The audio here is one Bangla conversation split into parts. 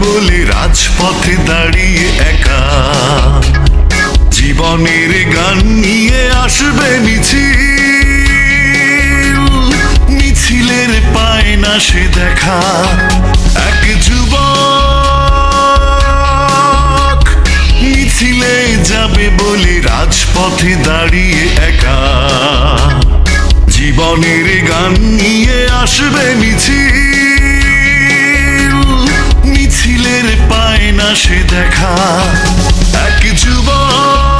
বলে রাজপথে দাঁড়িয়ে একা জীবনের গান নিয়ে আসবে মিছিল, মিছিলের পায় না সে দেখা। এক যুবক মিছিলে যাবে বলে রাজপথে দাঁড়িয়ে একা জীবনের গান নিয়ে আসবে মিছিল, মিছিলের পায় না সে দেখা। এক যুবক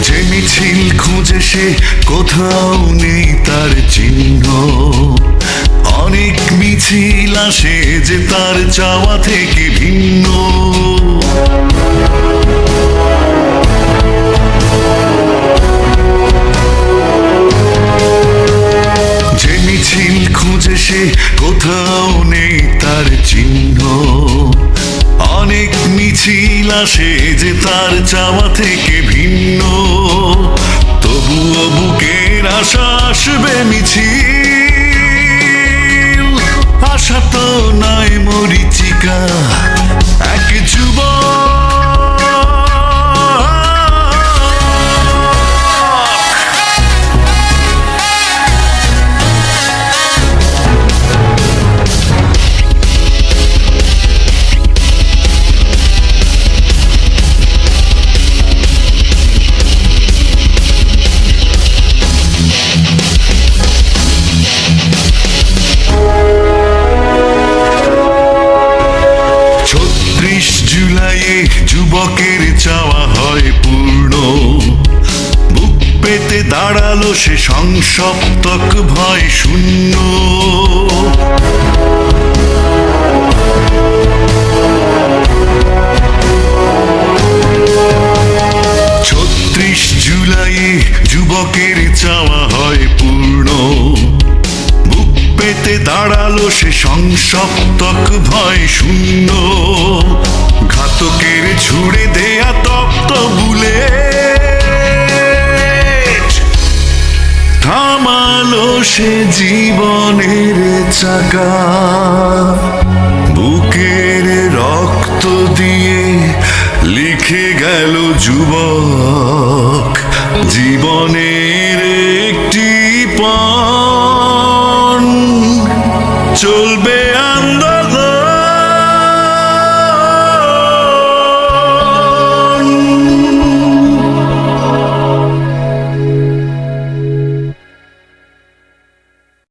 যে মিছিল খুঁজে সে কোথাও নেই তার চিহ্ন, অনেক মিছিল আসে যে তার চাওয়া থেকে ভিন্ন। যে মিছিল খুঁজে সে কোথাও নেই তার চিহ্ন, অনেক মিছিল আসে যে তার চাওয়া থেকে ভিন্ন। তবুও বুকের আশা আসবে মিছিল, আশা তো নয় মরিচিকা। এক যুবক যুবকের চাওয়া হয় পূর্ণ, বুক পেতে দাঁড়ালো সে সংসপ্তক ভয় শূন্য। ৩৬ জুলাই যুবকের চাওয়া হয় পূর্ণ, বুক পেতে দাঁড়ালো সে সংসপ্তক ভয় শূন্য। ঘাতকের ছুড়ে দেয়া তপ্ত বুলেট থামালো সে জীবনের চাকা। বুকের রক্ত দিয়ে লিখে গেল যুবক জীবনের